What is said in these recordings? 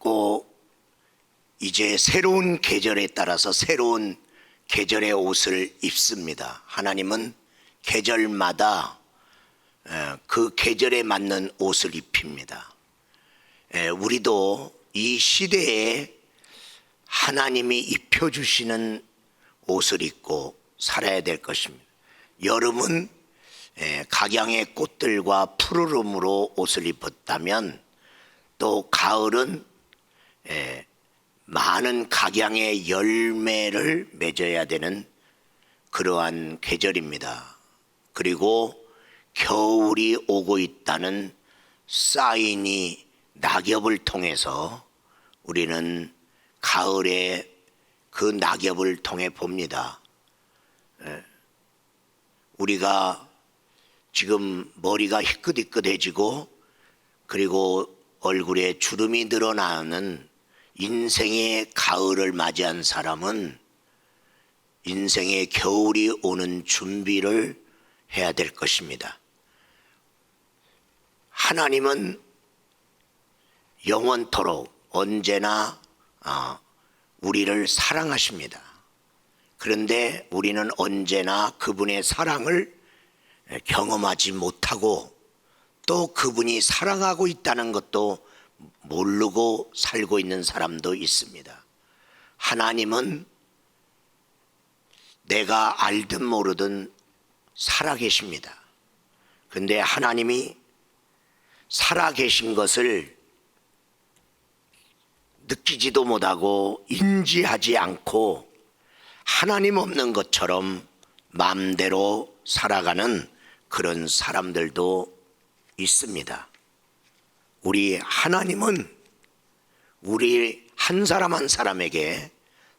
꼭 이제 새로운 계절에 따라서 새로운 계절의 옷을 입습니다. 하나님은 계절마다 그 계절에 맞는 옷을 입힙니다. 우리도 이 시대에 하나님이 입혀주시는 옷을 입고 살아야 될 것입니다. 여름은 각양의 꽃들과 푸르름으로 옷을 입었다면 또 가을은 많은 각양의 열매를 맺어야 되는 그러한 계절입니다. 그리고 겨울이 오고 있다는 사인이 낙엽을 통해서 우리는 가을에 그 낙엽을 통해 봅니다. 우리가 지금 머리가 희끗희끗해지고 그리고 얼굴에 주름이 늘어나는 인생의 가을을 맞이한 사람은 인생의 겨울이 오는 준비를 해야 될 것입니다. 하나님은 영원토록 언제나 우리를 사랑하십니다. 그런데 우리는 언제나 그분의 사랑을 경험하지 못하고 또 그분이 사랑하고 있다는 것도 모르고 살고 있는 사람도 있습니다. 하나님은 내가 알든 모르든 살아계십니다. 그런데 하나님이 살아계신 것을 느끼지도 못하고 인지하지 않고 하나님 없는 것처럼 마음대로 살아가는 그런 사람들도 있습니다. 우리 하나님은 우리 한 사람 한 사람에게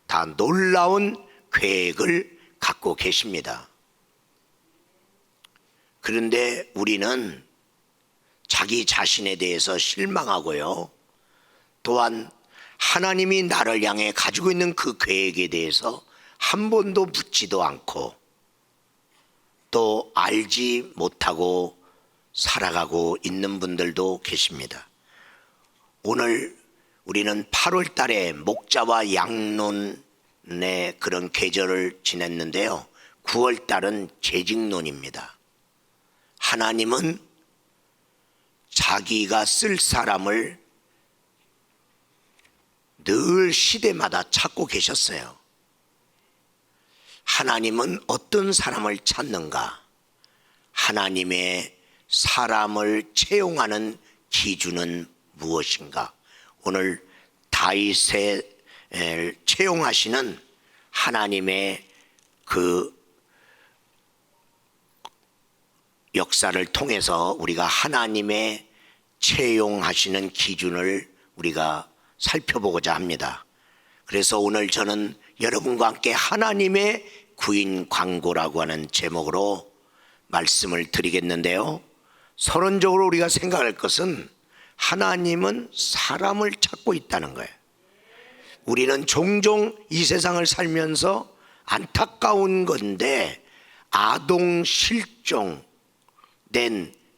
다 놀라운 계획을 갖고 계십니다. 그런데 우리는 자기 자신에 대해서 실망하고요. 또한 하나님이 나를 향해 가지고 있는 그 계획에 대해서 한 번도 묻지도 않고 또 알지 못하고 살아가고 있는 분들도 계십니다. 오늘 우리는 8월 달에 목자와 양론의 그런 계절을 지냈는데요. 9월 달은 재직론입니다. 하나님은 자기가 쓸 사람을 늘 시대마다 찾고 계셨어요. 하나님은 어떤 사람을 찾는가? 하나님의 사람을 채용하는 기준은 무엇인가? 오늘 다윗을 채용하시는 하나님의 그 역사를 통해서 우리가 하나님의 채용하시는 기준을 우리가 살펴보고자 합니다. 그래서 오늘 저는 여러분과 함께 하나님의 구인 광고라고 하는 제목으로 말씀을 드리겠는데요. 서론적으로 우리가 생각할 것은 하나님은 사람을 찾고 있다는 거예요. 우리는 종종 이 세상을 살면서 안타까운 건데 아동 실종된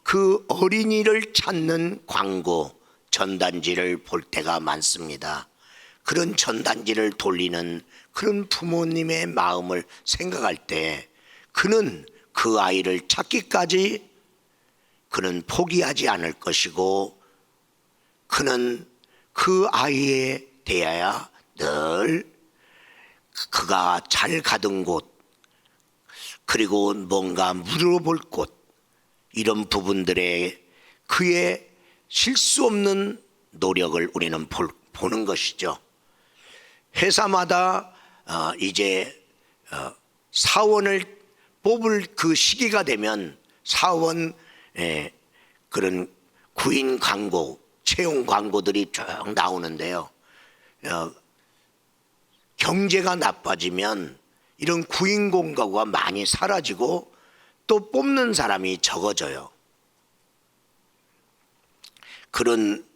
그 어린이를 찾는 광고 전단지를 볼 때가 많습니다. 그런 전단지를 돌리는 그런 부모님의 마음을 생각할 때 그는 그 아이를 찾기까지 그는 포기하지 않을 것이고 그는 그 아이에 대하여 늘 그가 잘 가던 곳 그리고 뭔가 물어볼 곳 이런 부분들에 그의 실수 없는 노력을 우리는 보는 것이죠. 회사마다 이제 사원을 뽑을 그 시기가 되면 사원 그런 구인 광고, 채용 광고들이 쭉 나오는데요. 경제가 나빠지면 이런 구인 광고가 많이 사라지고 또 뽑는 사람이 적어져요. 그런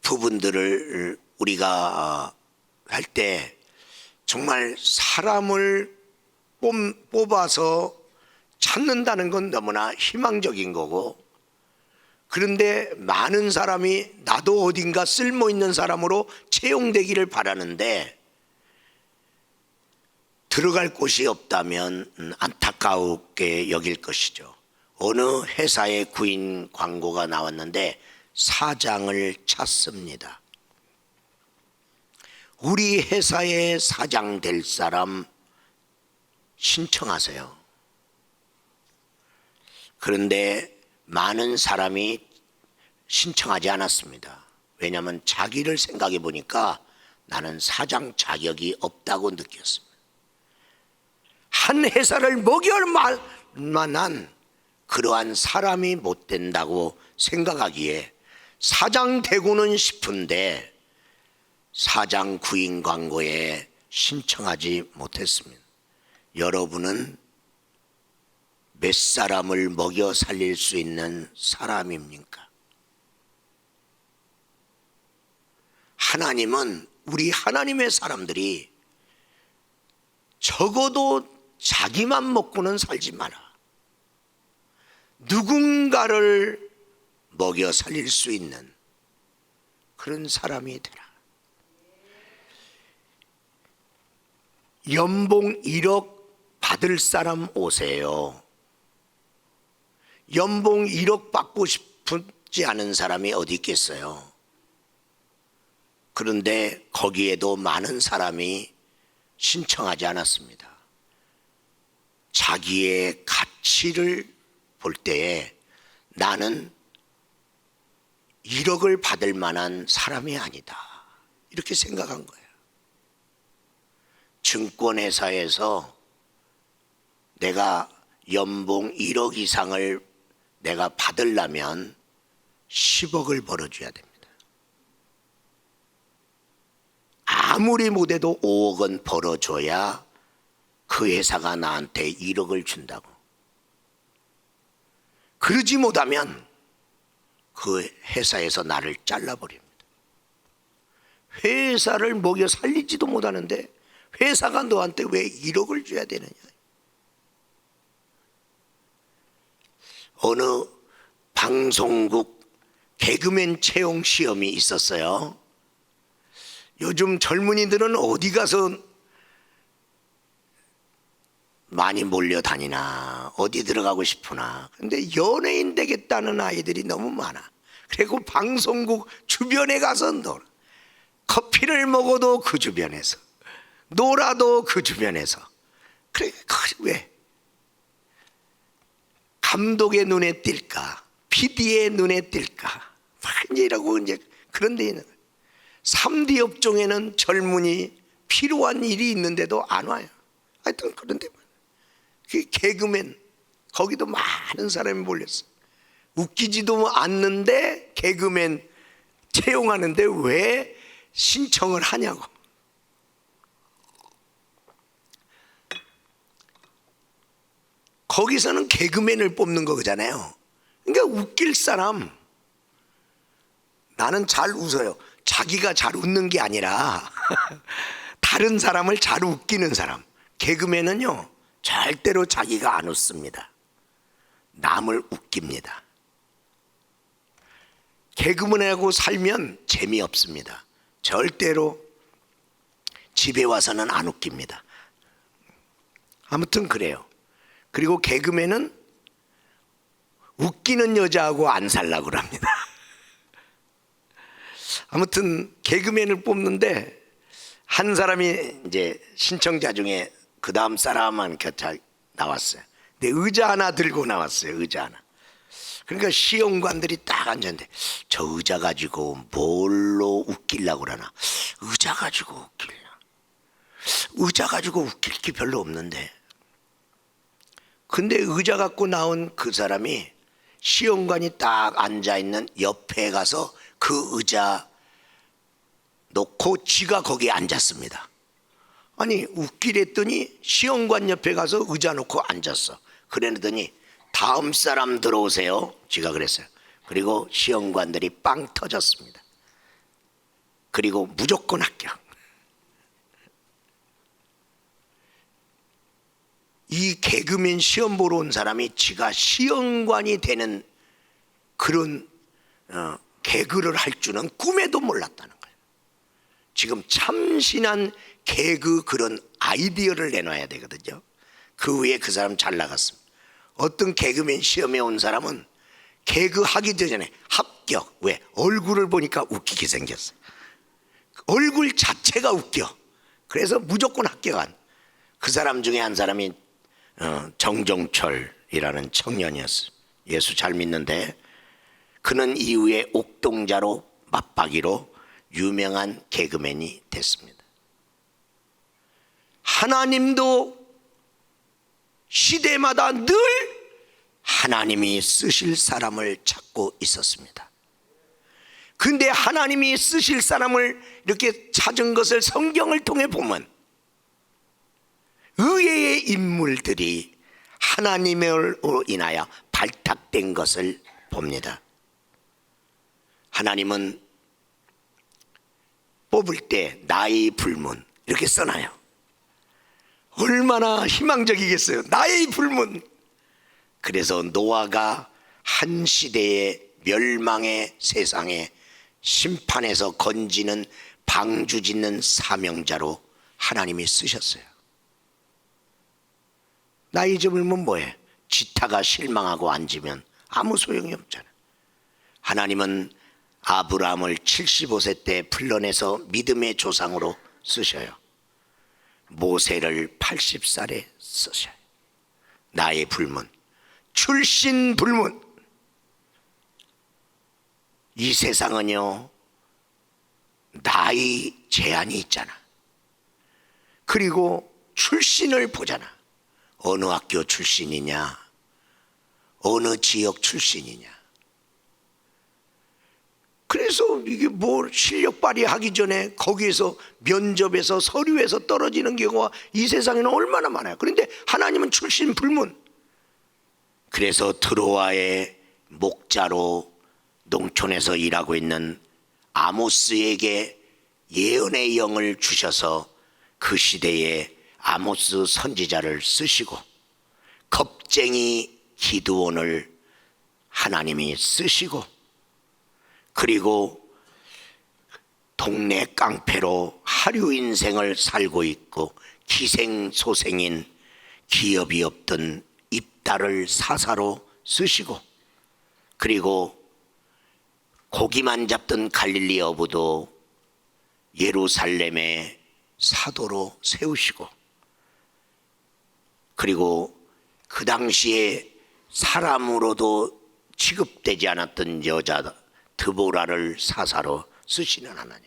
부분들을 우리가 할 때 정말 사람을 뽑아서 찾는다는 건 너무나 희망적인 거고 그런데 많은 사람이 나도 어딘가 쓸모 있는 사람으로 채용되기를 바라는데 들어갈 곳이 없다면 안타깝게 여길 것이죠. 어느 회사의 구인 광고가 나왔는데 사장을 찾습니다. 우리 회사의 사장 될 사람 신청하세요. 그런데 많은 사람이 신청하지 않았습니다. 왜냐하면 자기를 생각해 보니까 나는 사장 자격이 없다고 느꼈습니다. 한 회사를 먹여올 만한 그러한 사람이 못 된다고 생각하기에 사장 되고는 싶은데 사장 구인 광고에 신청하지 못했습니다. 여러분은 몇 사람을 먹여 살릴 수 있는 사람입니까? 하나님은 우리 하나님의 사람들이 적어도 자기만 먹고는 살지 마라. 누군가를 먹여 살릴 수 있는 그런 사람이 되라. 연봉 1억 받을 사람 오세요. 연봉 1억 받고 싶지 않은 사람이 어디 있겠어요? 그런데 거기에도 많은 사람이 신청하지 않았습니다. 자기의 가치를 볼 때에 나는 1억을 받을 만한 사람이 아니다, 이렇게 생각한 거예요. 증권회사에서 내가 연봉 1억 이상을 내가 받으려면 10억을 벌어줘야 됩니다. 아무리 못해도 5억은 벌어줘야 그 회사가 나한테 1억을 준다고. 그러지 못하면 그 회사에서 나를 잘라버립니다. 회사를 먹여 살리지도 못하는데 회사가 너한테 왜 1억을 줘야 되느냐. 어느 방송국 개그맨 채용 시험이 있었어요. 요즘 젊은이들은 어디 가서 많이 몰려다니나, 어디 들어가고 싶으나. 근데 연예인 되겠다는 아이들이 너무 많아. 그리고 방송국 주변에 가서 놀아. 커피를 먹어도 그 주변에서, 놀아도 그 주변에서. 그래, 왜? 감독의 눈에 띌까? PD의 눈에 띌까? 이라고 이제 그런 데 있는 거예요. 3D 업종에는 젊은이 필요한 일이 있는데도 안 와요. 하여튼 그런 데. 개그맨, 거기도 많은 사람이 몰렸어. 웃기지도 않는데 개그맨 채용하는데 왜 신청을 하냐고. 거기서는 개그맨을 뽑는 거잖아요. 그러니까 웃길 사람. 나는 잘 웃어요. 자기가 잘 웃는 게 아니라 다른 사람을 잘 웃기는 사람. 개그맨은요, 절대로 자기가 안 웃습니다. 남을 웃깁니다. 개그맨하고 살면 재미없습니다. 절대로 집에 와서는 안 웃깁니다. 아무튼 그래요. 그리고 개그맨은 웃기는 여자하고 안 살라고 합니다. 아무튼 개그맨을 뽑는데 한 사람이 이제 신청자 중에 그 다음 사람만 곁에 나왔어요. 근데 의자 하나 들고 나왔어요. 의자 하나. 그러니까 시험관들이 딱 앉았는데 저 의자 가지고 뭘로 웃기려고 그러나. 의자 가지고 웃기려. 의자 가지고 웃길 게 별로 없는데. 근데 의자 갖고 나온 그 사람이 시험관이 딱 앉아있는 옆에 가서 그 의자 놓고 지가 거기에 앉았습니다. 아니 웃기랬더니 시험관 옆에 가서 의자 놓고 앉았어. 그랬더니 다음 사람 들어오세요, 지가 그랬어요. 그리고 시험관들이 빵 터졌습니다. 그리고 무조건 합격. 이 개그맨 시험 보러 온 사람이 지가 시험관이 되는 그런 개그를 할 줄은 꿈에도 몰랐다는 거예요. 지금 참신한 개그 그런 아이디어를 내놔야 되거든요. 그 후에 그 사람 잘 나갔습니다. 어떤 개그맨 시험에 온 사람은 개그 하기 전에 합격. 왜? 얼굴을 보니까 웃기게 생겼어요. 얼굴 자체가 웃겨. 그래서 무조건 합격한. 그 사람 중에 한 사람이 정종철이라는 청년이었어요. 예수 잘 믿는데 그는 이후에 옥동자로 맞박이로 유명한 개그맨이 됐습니다. 하나님도 시대마다 늘 하나님이 쓰실 사람을 찾고 있었습니다. 근데 하나님이 쓰실 사람을 이렇게 찾은 것을 성경을 통해 보면 의외의 인물들이 하나님으로 인하여 발탁된 것을 봅니다. 하나님은 뽑을 때 나의 불문 이렇게 써놔요. 얼마나 희망적이겠어요. 나의 불문. 그래서 노아가 한 시대의 멸망의 세상에 심판에서 건지는 방주 짓는 사명자로 하나님이 쓰셨어요. 나이 젊으면 뭐해? 지타가 실망하고 앉으면 아무 소용이 없잖아. 하나님은 아브라함을 75세 때 불러내서 믿음의 조상으로 쓰셔요. 모세를 80살에 쓰셔요. 나의 불문, 출신 불문. 이 세상은요 나이 제한이 있잖아. 그리고 출신을 보잖아. 어느 학교 출신이냐, 어느 지역 출신이냐. 그래서 이게 뭐 실력 발휘하기 전에 거기에서 면접에서 서류에서 떨어지는 경우가 이 세상에는 얼마나 많아요. 그런데 하나님은 출신 불문. 그래서 드로아의 목자로 농촌에서 일하고 있는 아모스에게 예언의 영을 주셔서 그 시대에 아모스 선지자를 쓰시고, 겁쟁이 기드온을 하나님이 쓰시고, 그리고 동네 깡패로 하류 인생을 살고 있고 기생소생인 기업이 없던 입다를 사사로 쓰시고, 그리고 고기만 잡던 갈릴리 어부도 예루살렘의 사도로 세우시고, 그리고 그 당시에 사람으로도 취급되지 않았던 여자 드보라를 사사로 쓰시는 하나님.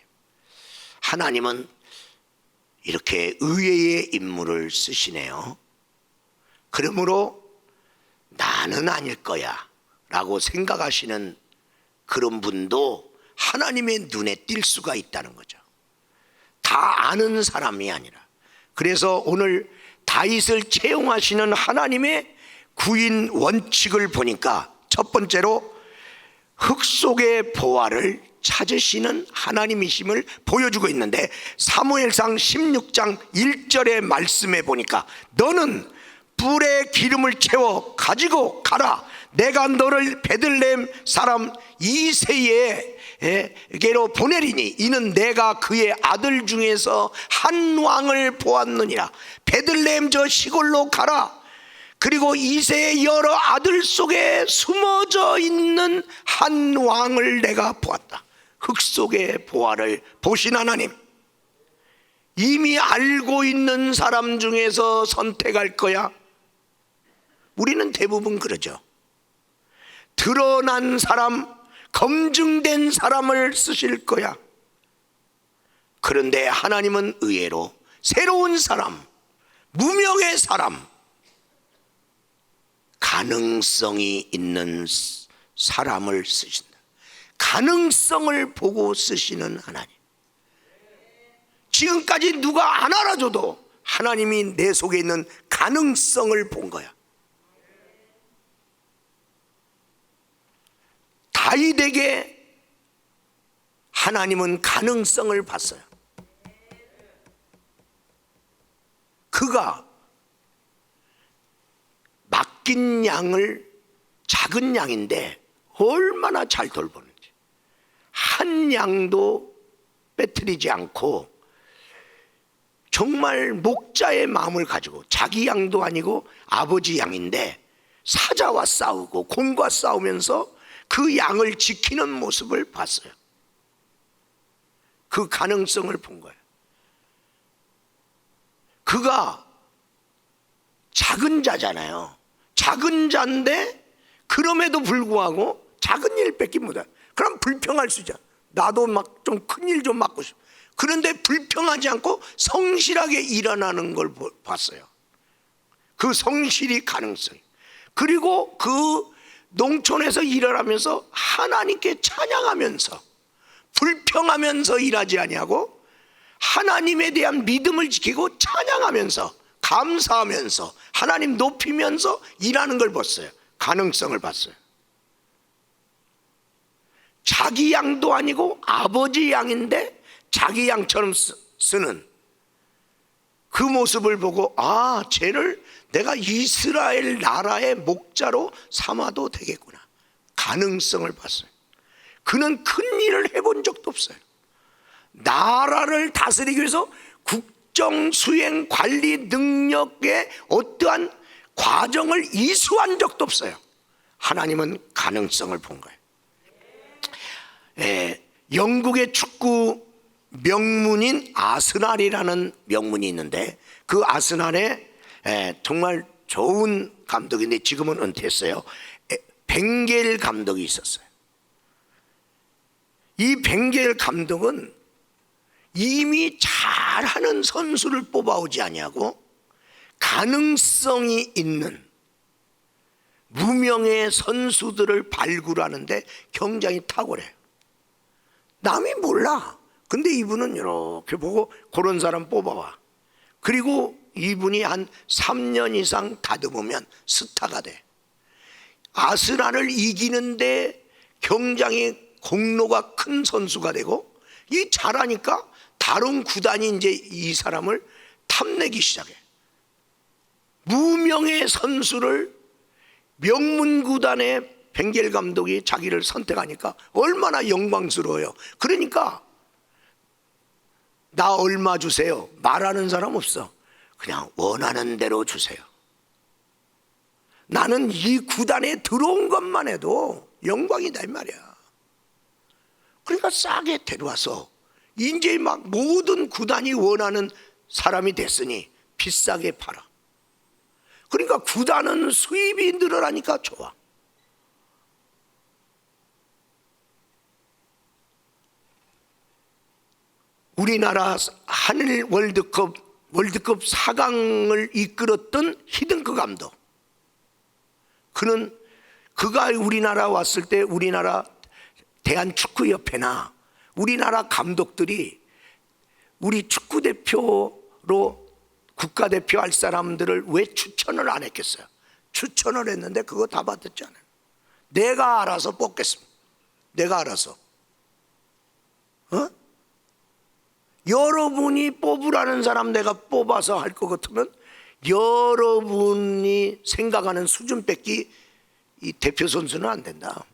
하나님은 이렇게 의외의 인물을 쓰시네요. 그러므로 나는 아닐 거야 라고 생각하시는 그런 분도 하나님의 눈에 띌 수가 있다는 거죠. 다 아는 사람이 아니라. 그래서 오늘 다윗을 채용하시는 하나님의 구인 원칙을 보니까 첫 번째로 흙 속의 보화를 찾으시는 하나님이심을 보여주고 있는데, 사무엘상 16장 1절의 말씀에 보니까 너는 뿔에 기름을 채워 가지고 가라. 내가 너를 베들레헴 사람 이새에게로 보내리니 이는 내가 그의 아들 중에서 한 왕을 보았느니라. 베들레헴 저 시골로 가라. 그리고 이새의 여러 아들 속에 숨어져 있는 한 왕을 내가 보았다. 흙 속의 보화를 보신 하나님, 이미 알고 있는 사람 중에서 선택할 거야. 우리는 대부분 그러죠. 드러난 사람, 검증된 사람을 쓰실 거야. 그런데 하나님은 의외로 새로운 사람, 무명의 사람, 가능성이 있는 사람을 쓰신다. 가능성을 보고 쓰시는 하나님. 지금까지 누가 안 알아줘도 하나님이 내 속에 있는 가능성을 본 거야. 다윗에게 하나님은 가능성을 봤어요. 그가 맡긴 양을, 작은 양인데 얼마나 잘 돌보는지. 한 양도 빼뜨리지 않고 정말 목자의 마음을 가지고, 자기 양도 아니고 아버지 양인데 사자와 싸우고 곰과 싸우면서 그 양을 지키는 모습을 봤어요. 그 가능성을 본 거예요. 그가 작은 자잖아요. 작은 자인데 그럼에도 불구하고 작은 일 뺏기 못해. 그럼 불평할 수 있잖아. 나도 막 좀 큰 일 좀 맡고 싶어. 그런데 불평하지 않고 성실하게 일어나는 걸 봤어요. 그 성실이 가능성이. 그리고 그 농촌에서 일하면서 하나님께 찬양하면서, 불평하면서 일하지 아니하고 하나님에 대한 믿음을 지키고 찬양하면서, 감사하면서, 하나님 높이면서 일하는 걸 봤어요. 가능성을 봤어요. 자기 양도 아니고 아버지 양인데 자기 양처럼 쓰는 그 모습을 보고, 아, 쟤를 내가 이스라엘 나라의 목자로 삼아도 되겠구나. 가능성을 봤어요. 그는 큰 일을 해본 적도 없어요. 나라를 다스리기 위해서 국정 수행 관리 능력의 어떠한 과정을 이수한 적도 없어요. 하나님은 가능성을 본 거예요. 영국의 축구 명문인 아스날이라는 명문이 있는데, 그 아스날에 정말 좋은 감독인데 지금은 은퇴했어요. 벵겔 감독이 있었어요. 이 벵겔 감독은 이미 잘하는 선수를 뽑아오지 아니하고 가능성이 있는 무명의 선수들을 발굴하는데 굉장히 탁월해요. 남이 몰라. 근데 이분은 이렇게 보고 그런 사람 뽑아와. 그리고 이분이 한 3년 이상 다듬으면 스타가 돼. 아스날을 이기는데 굉장히 공로가 큰 선수가 되고, 이 잘하니까 다른 구단이 이제 이 사람을 탐내기 시작해. 무명의 선수를 명문 구단의 벵겔 감독이 자기를 선택하니까 얼마나 영광스러워요. 그러니까 나 얼마 주세요 말하는 사람 없어. 그냥 원하는 대로 주세요. 나는 이 구단에 들어온 것만 해도 영광이다 이 말이야. 그러니까 싸게 데려와서 이제 막 모든 구단이 원하는 사람이 됐으니 비싸게 팔아. 그러니까 구단은 수입이 늘어나니까 좋아. 우리나라 한일 월드컵 4강을 이끌었던 히딩크 감독, 그가 우리나라 왔을 때 우리나라 대한축구협회나 우리나라 감독들이 우리 축구대표로 국가대표 할 사람들을 왜 추천을 안 했겠어요? 추천을 했는데 그거 다 받았잖아요. 내가 알아서 뽑겠습니다. 내가 알아서. 여러분이 뽑으라는 사람 내가 뽑아서 할 것 같으면 여러분이 생각하는 수준 뺏기 이 대표 선수는 안 된다.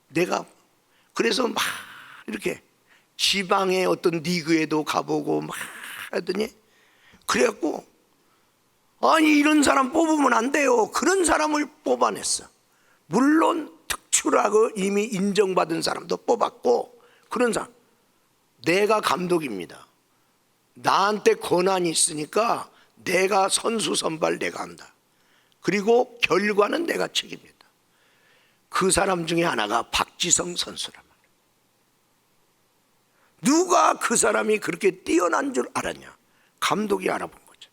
내가 그래서 막 이렇게 지방의 어떤 리그에도 가보고 막 하더니, 그래갖고 아니 이런 사람 뽑으면 안 돼요. 그런 사람을 뽑아냈어. 물론 특출하고 이미 인정받은 사람도 뽑았고, 그런 사람. 내가 감독입니다. 나한테 권한이 있으니까 내가 선수 선발 내가 한다. 그리고 결과는 내가 책임진다. 그 사람 중에 하나가 박지성 선수란 말이에요. 누가 그 사람이 그렇게 뛰어난 줄 알았냐? 감독이 알아본 거죠.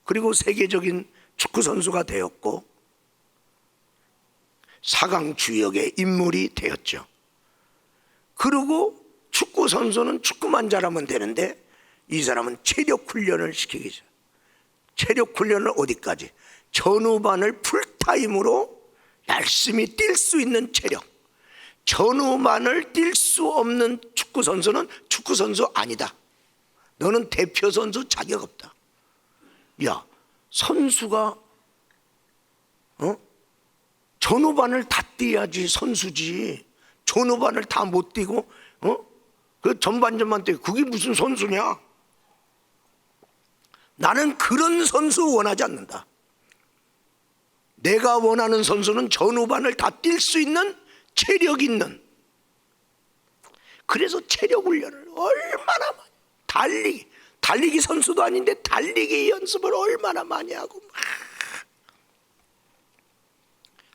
그리고 세계적인 축구 선수가 되었고 4강 주역의 인물이 되었죠. 그리고 축구 선수는 축구만 잘하면 되는데 이 사람은 체력 훈련을 시키기 시작. 체력 훈련을 어디까지? 전후반을 풀타임으로 열심히 뛸 수 있는 체력. 전후반을 뛸 수 없는 축구 선수는 축구 선수 아니다. 너는 대표 선수 자격 없다. 야, 선수가 전후반을 다 뛰어야지 선수지. 전후반을 다 못 뛰고 그 전반전만 뛰고 그게 무슨 선수냐? 나는 그런 선수 원하지 않는다. 내가 원하는 선수는 전후반을 다 뛸 수 있는 체력 있는. 그래서 체력 훈련을 얼마나 많이, 달리기 선수도 아닌데 달리기 연습을 얼마나 많이 하고,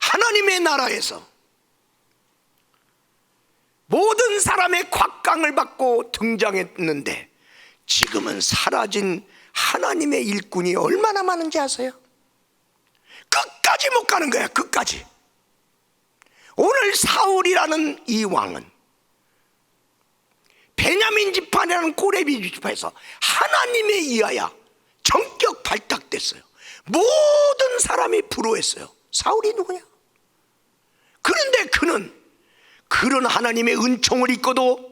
하나님의 나라에서 모든 사람의 곽강을 받고 등장했는데 지금은 사라진 하나님의 일꾼이 얼마나 많은지 아세요? 끝까지 못 가는 거야. 끝까지. 오늘 사울이라는 이 왕은 베냐민 지파라는 꼬레비 지파에서 하나님에 의하여 전격 발탁됐어요. 모든 사람이 부러워했어요. 사울이 누구냐? 그런데 그는 그런 하나님의 은총을 입고도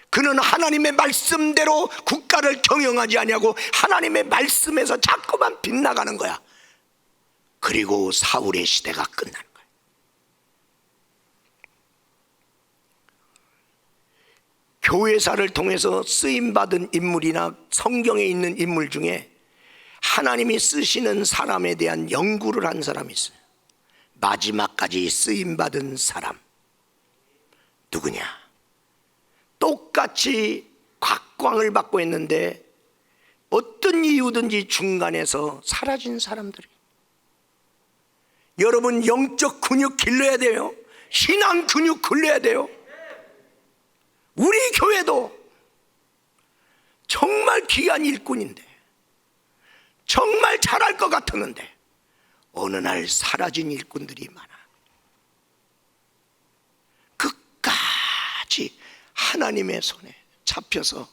그는 하나님의 말씀대로 국가를 경영하지 아니하고 하나님의 말씀에서 자꾸만 빗나가는 거야. 그리고 사울의 시대가 끝나는 거야. 교회사를 통해서 쓰임받은 인물이나 성경에 있는 인물 중에 하나님이 쓰시는 사람에 대한 연구를 한 사람이 있어요. 마지막까지 쓰임받은 사람 누구냐? 똑같이 각광을 받고 있는데 어떤 이유든지 중간에서 사라진 사람들이. 여러분, 영적 근육 길러야 돼요. 신앙 근육 길러야 돼요. 우리 교회도 정말 귀한 일꾼인데, 정말 잘할 것 같았는데 어느 날 사라진 일꾼들이 많아. 끝까지 하나님의 손에 잡혀서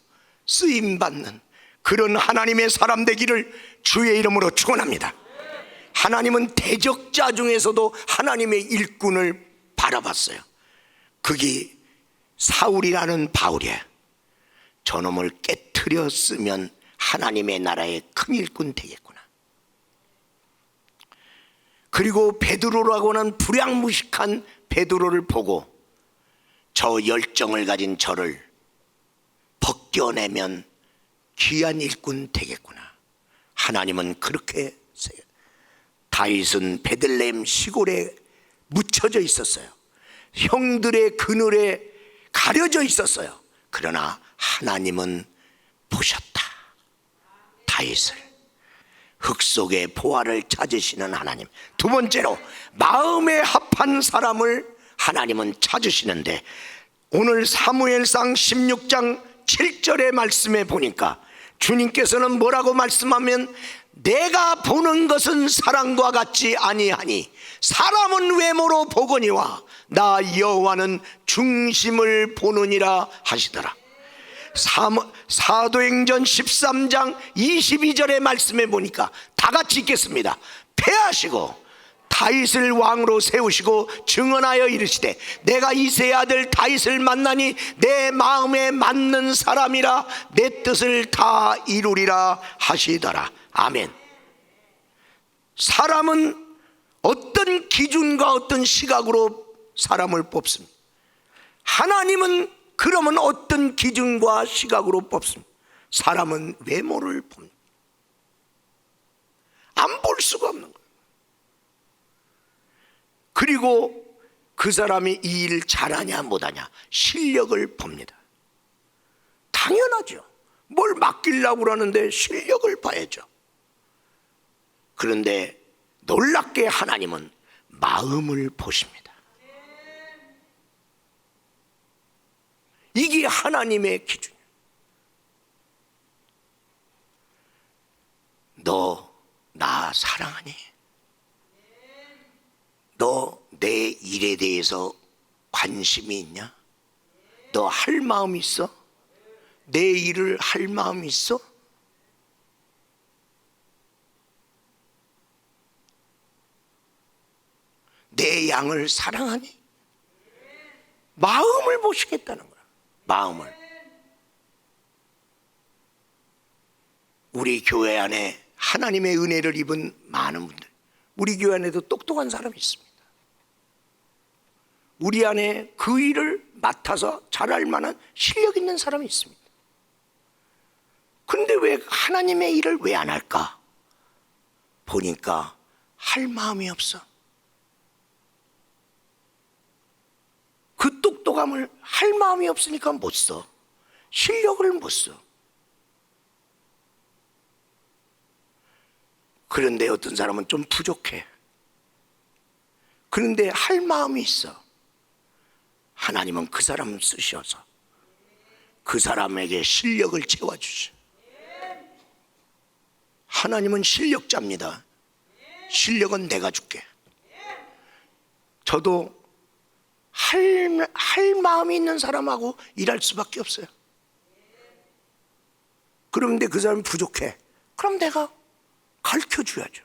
쓰임받는 그런 하나님의 사람 되기를 주의 이름으로 축원합니다. 하나님은 대적자 중에서도 하나님의 일꾼을 바라봤어요. 그게 사울이라는 바울이에요. 저놈을 깨트렸으면 하나님의 나라의 큰 일꾼 되겠구나. 그리고 베드로라고 하는 불량무식한 베드로를 보고 저 열정을 가진 저를 벗겨내면 귀한 일꾼 되겠구나. 하나님은 그렇게. 다윗은 베들레헴 시골에 묻혀져 있었어요. 형들의 그늘에 가려져 있었어요. 그러나 하나님은 보셨다. 다윗을 흙 속에 보화를 찾으시는 하나님. 두 번째로 마음에 합한 사람을 하나님은 찾으시는데, 오늘 사무엘상 16장 7절의 말씀에 보니까 주님께서는 뭐라고 말씀하면, 내가 보는 것은 사람과 같지 아니하니 사람은 외모로 보거니와 나 여호와는 중심을 보느니라 하시더라. 사도행전 13장 22절의 말씀에 보니까 다 같이 읽겠습니다. 패하시고 다윗을 왕으로 세우시고 증언하여 이르시되, 내가 이새의 아들 다윗을 만나니 내 마음에 맞는 사람이라 내 뜻을 다 이루리라 하시더라. 아멘. 사람은 어떤 기준과 어떤 시각으로 사람을 뽑습니다. 하나님은 그러면 어떤 기준과 시각으로 뽑습니다. 사람은 외모를 봅니다. 안 볼 수가 없는 거예요. 그리고 그 사람이 이 일 잘하냐 못하냐 실력을 봅니다. 당연하죠. 뭘 맡기려고 그러는데 실력을 봐야죠. 그런데 놀랍게 하나님은 마음을 보십니다. 이게 하나님의 기준이에요. 너 나 사랑하니? 너 내 일에 대해서 관심이 있냐? 너 할 마음 있어? 내 일을 할 마음 있어? 내 양을 사랑하니? 마음을 보시겠다는 거야. 마음을. 우리 교회 안에 하나님의 은혜를 입은 많은 분들, 우리 교회 안에도 똑똑한 사람이 있습니다. 우리 안에 그 일을 맡아서 잘할 만한 실력 있는 사람이 있습니다. 그런데 왜 하나님의 일을 왜 안 할까? 보니까 할 마음이 없어. 그 똑똑함을 할 마음이 없으니까 못 써. 실력을 못 써. 그런데 어떤 사람은 좀 부족해. 그런데 할 마음이 있어. 하나님은 그 사람을 쓰셔서 그 사람에게 실력을 채워주셔. 하나님은 실력자입니다. 실력은 내가 줄게. 저도 할 마음이 있는 사람하고 일할 수밖에 없어요. 그런데 그 사람이 부족해. 그럼 내가 가르쳐 줘야죠.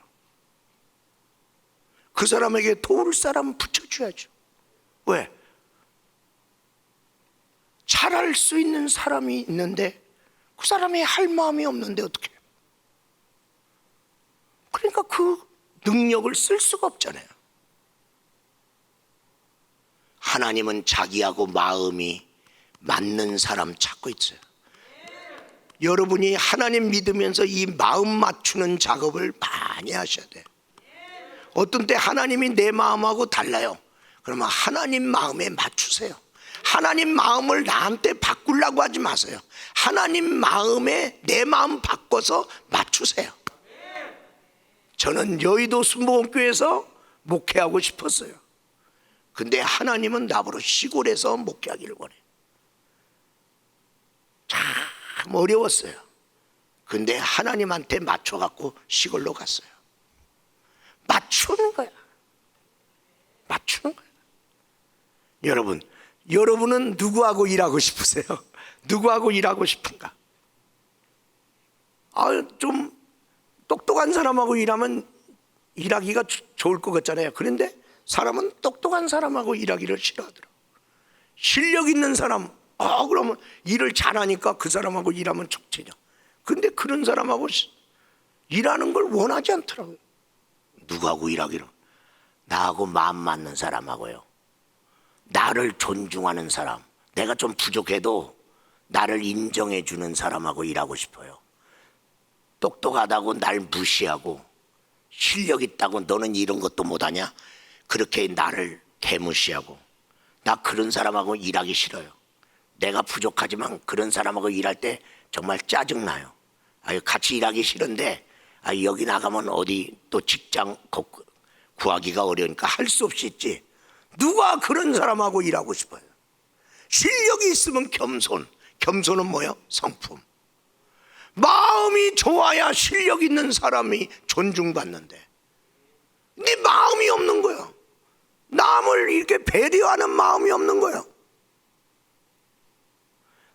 그 사람에게 도울 사람은 붙여줘야죠. 왜? 잘할 수 있는 사람이 있는데 그 사람이 할 마음이 없는데 어떻게 해요? 그러니까 그 능력을 쓸 수가 없잖아요. 하나님은 자기하고 마음이 맞는 사람 찾고 있어요. 여러분이 하나님 믿으면서 이 마음 맞추는 작업을 많이 하셔야 돼요. 어떤 때 하나님이 내 마음하고 달라요. 그러면 하나님 마음에 맞추세요. 하나님 마음을 나한테 바꾸려고 하지 마세요. 하나님 마음에 내 마음 바꿔서 맞추세요. 저는 여의도 순복음교회에서 목회하고 싶었어요. 근데 하나님은 나보러 시골에서 목회하기를 원해요. 참 어려웠어요. 근데 하나님한테 맞춰갖고 시골로 갔어요. 맞추는 거야. 맞추는 거야. 여러분은 누구하고 일하고 싶으세요? 누구하고 일하고 싶은가? 좀 똑똑한 사람하고 일하면 일하기가 좋을 것 같잖아요. 그런데 사람은 똑똑한 사람하고 일하기를 싫어하더라고요. 실력 있는 사람, 그러면 일을 잘하니까 그 사람하고 일하면 척지죠. 근데 그런 사람하고 일하는 걸 원하지 않더라고요. 누구하고 일하기를? 나하고 마음 맞는 사람하고요. 나를 존중하는 사람, 내가 좀 부족해도 나를 인정해 주는 사람하고 일하고 싶어요. 똑똑하다고 날 무시하고 실력 있다고 너는 이런 것도 못하냐? 그렇게 나를 개무시하고, 나 그런 사람하고 일하기 싫어요. 내가 부족하지만 그런 사람하고 일할 때 정말 짜증나요. 같이 일하기 싫은데 여기 나가면 어디 또 직장 구하기가 어려우니까 할 수 없이 있지. 누가 그런 사람하고 일하고 싶어요? 실력이 있으면 겸손. 겸손은 뭐예요? 성품. 마음이 좋아야 실력 있는 사람이 존중받는데 네 마음이 없는 거야. 남을 이렇게 배려하는 마음이 없는 거야.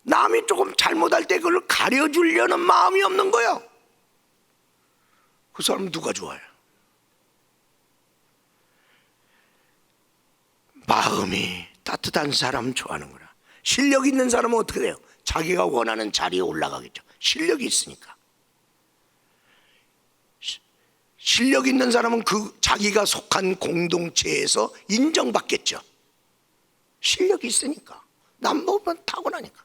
남이 조금 잘못할 때 그걸 가려주려는 마음이 없는 거야. 그 사람 누가 좋아요? 마음이 따뜻한 사람 좋아하는 거라. 실력 있는 사람은 어떻게 돼요? 자기가 원하는 자리에 올라가겠죠. 실력이 있으니까. 실력 있는 사람은 그 자기가 속한 공동체에서 인정받겠죠. 실력이 있으니까. 남보다 타고나니까.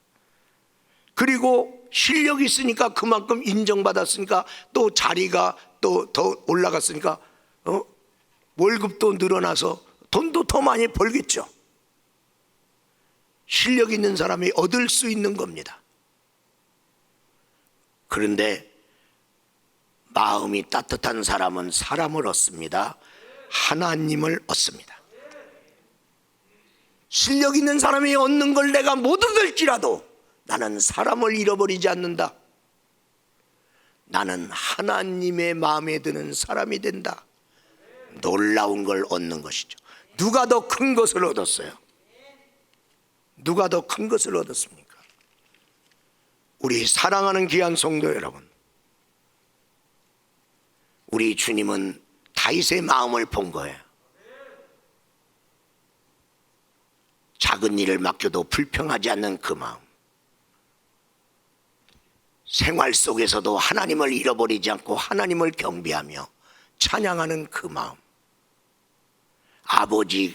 그리고 실력이 있으니까 그만큼 인정받았으니까 또 자리가 또 더 올라갔으니까 월급도 늘어나서 돈도 더 많이 벌겠죠. 실력 있는 사람이 얻을 수 있는 겁니다. 그런데 마음이 따뜻한 사람은 사람을 얻습니다. 하나님을 얻습니다. 실력 있는 사람이 얻는 걸 내가 못 얻을지라도 나는 사람을 잃어버리지 않는다. 나는 하나님의 마음에 드는 사람이 된다. 놀라운 걸 얻는 것이죠. 누가 더 큰 것을 얻었어요? 누가 더 큰 것을 얻었습니까? 우리 사랑하는 귀한 성도 여러분, 우리 주님은 다윗의 마음을 본 거예요. 작은 일을 맡겨도 불평하지 않는 그 마음, 생활 속에서도 하나님을 잃어버리지 않고 하나님을 경배하며 찬양하는 그 마음, 아버지의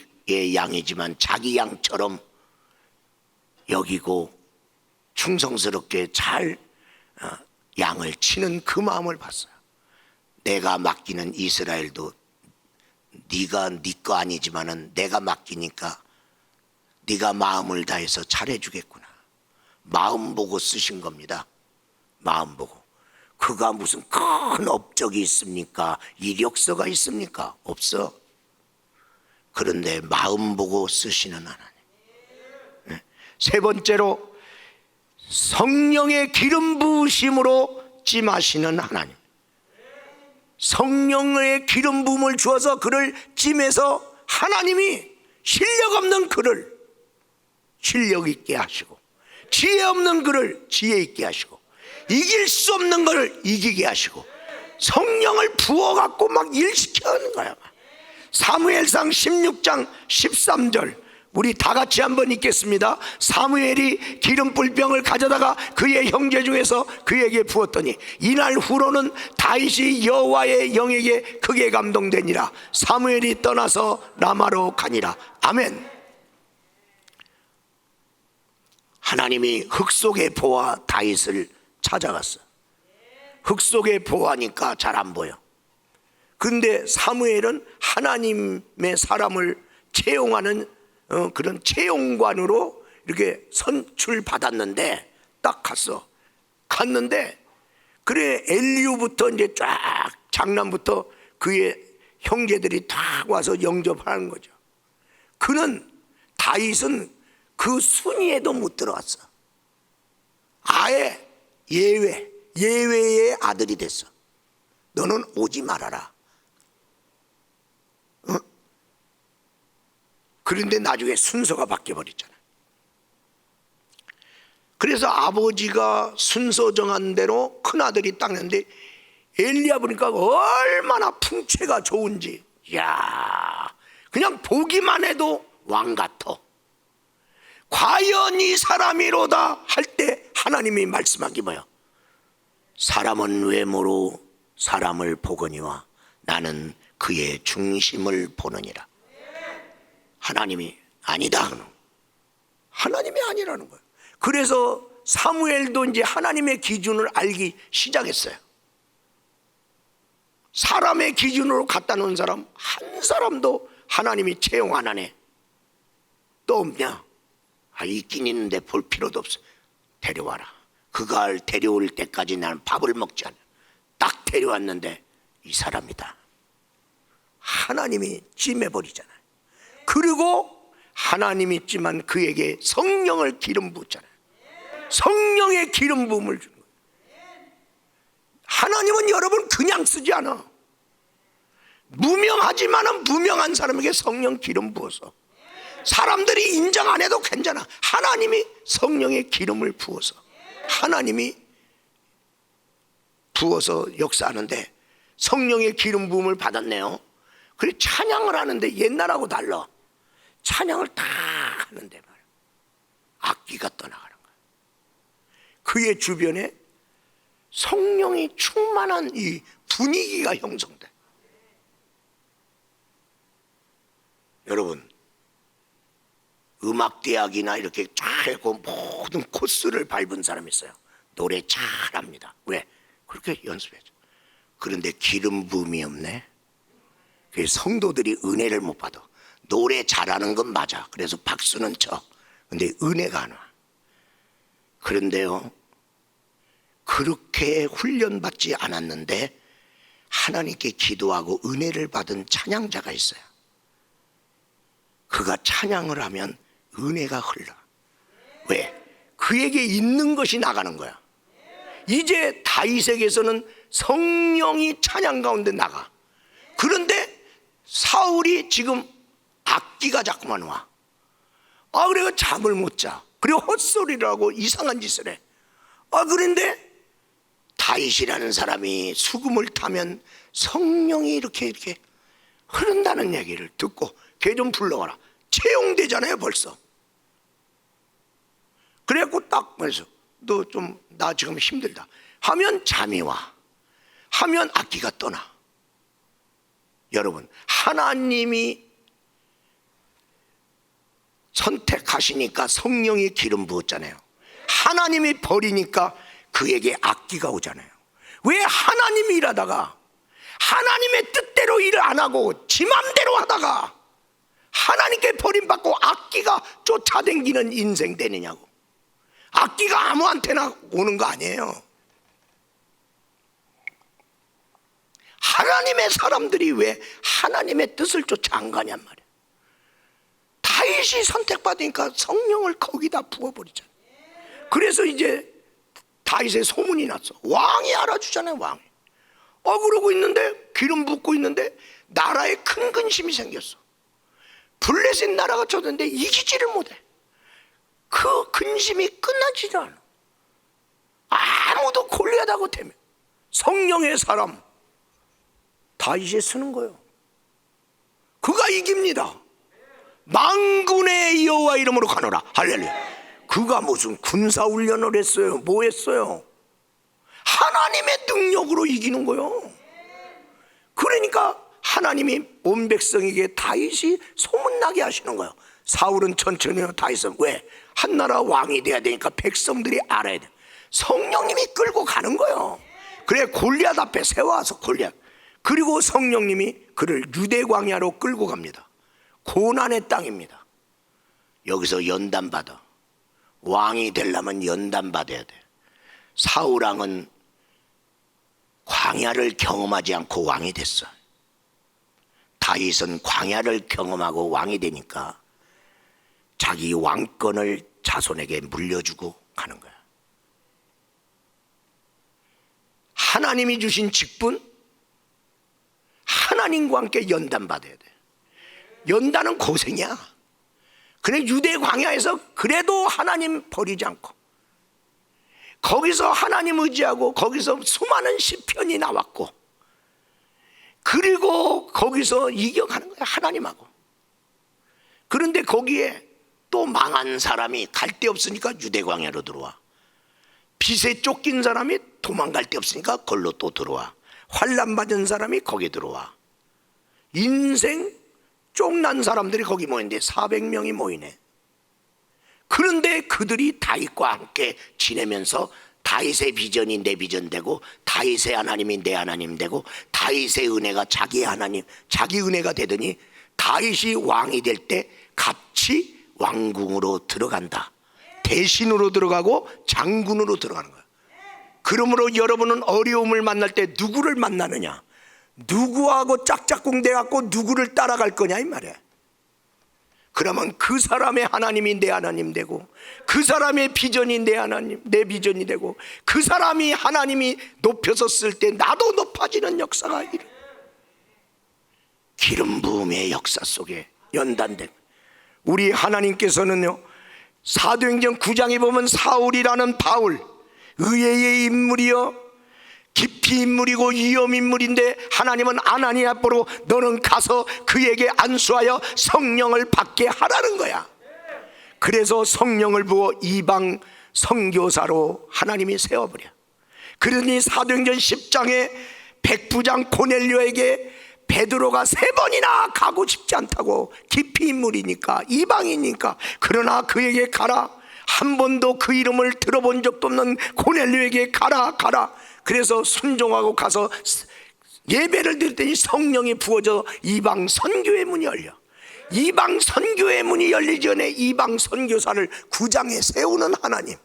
양이지만 자기 양처럼 여기고 충성스럽게 잘 양을 치는 그 마음을 봤어요. 내가 맡기는 이스라엘도 네가 네 거 아니지만은 내가 맡기니까 네가 마음을 다해서 잘해주겠구나. 마음 보고 쓰신 겁니다. 마음 보고. 그가 무슨 큰 업적이 있습니까? 이력서가 있습니까? 없어. 그런데 마음 보고 쓰시는 하나님. 세 번째로 성령의 기름 부으심으로 찜하시는 하나님. 성령의 기름 부음을 주어서 그를 찜해서 하나님이 실력 없는 그를 실력 있게 하시고, 지혜 없는 그를 지혜 있게 하시고, 이길 수 없는 걸 이기게 하시고, 성령을 부어갖고 막 일시켜 하는 거야. 사무엘상 16장 13절 우리 다 같이 한번 읽겠습니다. 사무엘이 기름불병을 가져다가 그의 형제 중에서 그에게 부었더니 이날 후로는 다윗이 여호와의 영에게 크게 감동되니라. 사무엘이 떠나서 라마로 가니라. 아멘. 하나님이 흙 속에 보아 다윗을 찾아갔어. 흙 속에 보아니까 잘 안 보여. 근데 사무엘은 하나님의 사람을 채용하는 그런 채용관으로 이렇게 선출받았는데 딱 갔는데 그래 엘리후부터 이제 쫙 장남부터 그의 형제들이 다 와서 영접하는 거죠. 그는 다윗은 그 순위에도 못 들어갔어. 아예 예외의 아들이 됐어. 너는 오지 말아라. 그런데 나중에 순서가 바뀌어버렸잖아. 그래서 아버지가 순서 정한 대로 큰아들이 딱 했는데 엘리야 보니까 얼마나 풍채가 좋은지, 야 그냥 보기만 해도 왕 같아. 과연 이 사람이로다 할 때 하나님이 말씀하기 뭐예요? 사람은 외모로 사람을 보거니와 나는 그의 중심을 보느니라. 하나님이 아니다. 하나님이 아니라는 거예요. 그래서 사무엘도 이제 하나님의 기준을 알기 시작했어요. 사람의 기준으로 갖다 놓은 사람 한 사람도 하나님이 채용 안 하네. 또 없냐? 있긴 있는데 볼 필요도 없어. 데려와라. 그가 데려올 때까지 나는 밥을 먹지 않아. 딱 데려왔는데 이 사람이다. 하나님이 찜해버리잖아요. 그리고 하나님이 있지만 그에게 성령을 기름 부었잖아요. 성령의 기름 부음을 주는 거예요. 하나님은 여러분 그냥 쓰지 않아. 무명하지만은 무명한 사람에게 성령 기름 부어서 사람들이 인정 안 해도 괜찮아. 하나님이 성령의 기름을 부어서 하나님이 부어서 역사하는데 성령의 기름 부음을 받았네요. 그래 찬양을 하는데 옛날하고 달라. 찬양을 다 하는데 말이야. 악기가 떠나가는 거야. 그의 주변에 성령이 충만한 이 분위기가 형성돼. 여러분 음악대학이나 이렇게 쫙 하고 모든 코스를 밟은 사람이 있어요. 노래 잘합니다. 왜? 그렇게 연습했죠. 그런데 기름 부음이 없네. 그 성도들이 은혜를 못 받아. 노래 잘하는 건 맞아. 그래서 박수는 쳐. 근데 은혜가 안 와. 그런데요, 그렇게 훈련받지 않았는데 하나님께 기도하고 은혜를 받은 찬양자가 있어요. 그가 찬양을 하면 은혜가 흘러. 왜? 그에게 있는 것이 나가는 거야. 이제 다윗에게서는 성령이 찬양 가운데 나가. 그런데 사울이 지금 악기가 자꾸만 와. 그래서 잠을 못 자. 그리고 헛소리를 하고 이상한 짓을 해. 그런데 다윗이라는 사람이 수금을 타면 성령이 이렇게 흐른다는 얘기를 듣고 걔 좀 불러와라. 채용되잖아요 벌써. 그래갖고 딱 말해서 너 좀 나 지금 힘들다 하면 잠이 와. 하면 악기가 떠나. 여러분 하나님이 선택하시니까 성령이 기름 부었잖아요. 하나님이 버리니까 그에게 악기가 오잖아요. 왜 하나님이 일하다가 하나님의 뜻대로 일을 안 하고 지 맘대로 하다가 하나님께 버림받고 악기가 쫓아다니는 인생 되느냐고. 악기가 아무한테나 오는 거 아니에요. 하나님의 사람들이 왜 하나님의 뜻을 쫓아 안 가냔 말이에요. 다윗이 선택받으니까 성령을 거기다 부어버리잖아요. 그래서 이제 다윗의 소문이 났어. 왕이 알아주잖아요. 왕이. 그러고 있는데, 기름 붓고 있는데 나라에 큰 근심이 생겼어. 블레셋 나라가 쳤는데 이기지를 못해. 그 근심이 끝나지를 않아. 아무도 골리앗하고 대면 성령의 사람 다윗이 쓰는 거예요. 그가 이깁니다. 만군의 여호와 이름으로 가노라. 할렐루야. 그가 무슨 군사훈련을 했어요? 뭐 했어요? 하나님의 능력으로 이기는 거예요. 그러니까 하나님이 온 백성에게 다윗이 소문나게 하시는 거예요. 사울은 천천히 해요. 다윗은 왜? 한나라 왕이 돼야 되니까 백성들이 알아야 돼. 성령님이 끌고 가는 거예요. 그래 골리앗 앞에 세워서 골리앗. 그리고 성령님이 그를 유대 광야로 끌고 갑니다. 고난의 땅입니다. 여기서 연단받아. 왕이 되려면 연단받아야 돼. 사울 왕은 광야를 경험하지 않고 왕이 됐어. 다윗은 광야를 경험하고 왕이 되니까 자기 왕권을 자손에게 물려주고 가는 거야. 하나님이 주신 직분, 하나님과 함께 연단받아야 돼. 연단은 고생이야. 그래 유대 광야에서 그래도 하나님 버리지 않고 거기서 하나님 의지하고 거기서 수많은 시편이 나왔고 그리고 거기서 이겨가는 거야 하나님하고. 그런데 거기에 또 망한 사람이 갈 데 없으니까 유대 광야로 들어와. 빚에 쫓긴 사람이 도망갈 데 없으니까 걸로 또 들어와. 환난 받은 사람이 거기 들어와. 인생 쫓난 사람들이 거기 모이는데 400명이 모이네. 그런데 그들이 다윗과 함께 지내면서 다윗의 비전이 내 비전 되고 다윗의 하나님이 내 하나님 되고 다윗의 은혜가 자기의 하나님 자기 은혜가 되더니 다윗이 왕이 될 때 같이 왕궁으로 들어간다. 대신으로 들어가고 장군으로 들어가는 거야. 그러므로 여러분은 어려움을 만날 때 누구를 만나느냐? 누구하고 짝짝꿍 돼갖고 누구를 따라갈 거냐 이 말이야. 그러면 그 사람의 하나님이 내 하나님 되고 그 사람의 비전이 내 하나님 내 비전이 되고 그 사람이 하나님이 높여서 쓸 때 나도 높아지는 역사가 일어. 기름 부음의 역사 속에 연단된 우리 하나님께서는요 사도행전 9장에 보면 사울이라는 바울 의외의 인물이요 깊이 인물이고 위험 인물인데 하나님은 아나니아 보러 너는 가서 그에게 안수하여 성령을 받게 하라는 거야. 그래서 성령을 부어 이방 선교사로 하나님이 세워버려. 그러니 사도행전 10장에 백부장 고넬료에게 베드로가 3번이나 가고 싶지 않다고 깊이 인물이니까 이방이니까 그러나 그에게 가라. 한 번도 그 이름을 들어본 적도 없는 고넬료에게 가라. 그래서 순종하고 가서 예배를 드렸더니 성령이 부어져 이방 선교의 문이 열려. 이방 선교의 문이 열리기 전에 이방 선교사를 구장에 세우는 하나님.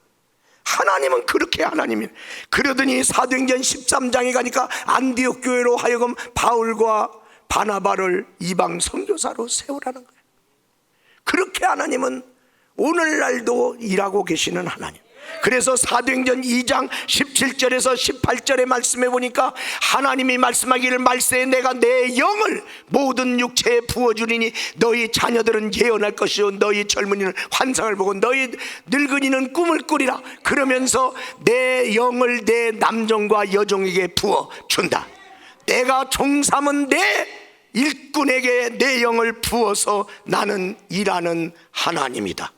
하나님은 그렇게 하나님이에요. 그러더니 사도행전 13장에 가니까 안디옥 교회로 하여금 바울과 바나바를 이방 선교사로 세우라는 거예요. 그렇게 하나님은 오늘날도 일하고 계시는 하나님. 그래서 사도행전 2장 17절에서 18절의 말씀해 보니까 하나님이 말씀하기를 말세에 내가 내 영을 모든 육체에 부어주리니 너희 자녀들은 예언할 것이요 너희 젊은이는 환상을 보고 너희 늙은이는 꿈을 꾸리라. 그러면서 내 영을 내 남종과 여종에게 부어준다. 내가 종삼은 내 일꾼에게 내 영을 부어서 나는 일하는 하나님이다.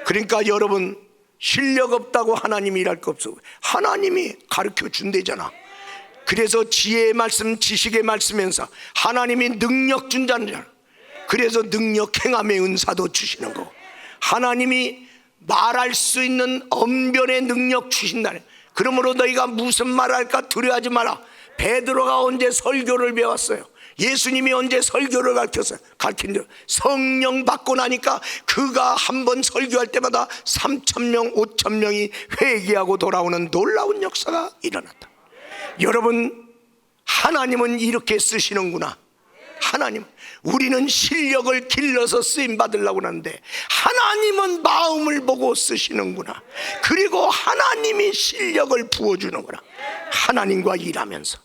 그러니까 여러분 실력 없다고 하나님이 일할 거 없어. 하나님이 가르쳐 준대잖아. 그래서 지혜의 말씀 지식의 말씀면서 하나님이 능력 준다는 줄. 그래서 능력 행함의 은사도 주시는 거. 하나님이 말할 수 있는 언변의 능력 주신다네. 그러므로 너희가 무슨 말할까 두려워하지 마라. 베드로가 언제 설교를 배웠어요? 예수님이 언제 설교를 가르쳤어요? 가르친대요. 성령 받고 나니까 그가 한 번 설교할 때마다 3,000명 5,000명이 회개하고 돌아오는 놀라운 역사가 일어났다. 여러분, 하나님은 이렇게 쓰시는구나. 하나님, 우리는 실력을 길러서 쓰임 받으려고 하는데 하나님은 마음을 보고 쓰시는구나. 그리고 하나님이 실력을 부어주는구나. 하나님과 일하면서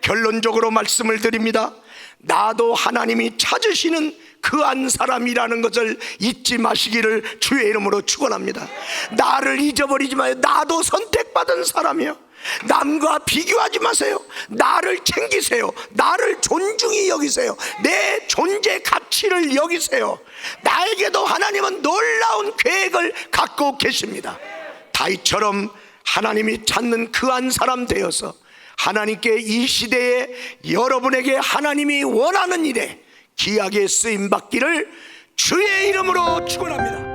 결론적으로 말씀을 드립니다. 나도 하나님이 찾으시는 그 한 사람이라는 것을 잊지 마시기를 주의 이름으로 축원합니다. 나를 잊어버리지 마요. 나도 선택받은 사람이요. 남과 비교하지 마세요. 나를 챙기세요. 나를 존중히 여기세요. 내 존재 가치를 여기세요. 나에게도 하나님은 놀라운 계획을 갖고 계십니다. 다윗처럼 하나님이 찾는 그 한 사람 되어서 하나님께 이 시대에 여러분에게 하나님이 원하는 일에 귀하게 쓰임받기를 주의 이름으로 축원합니다.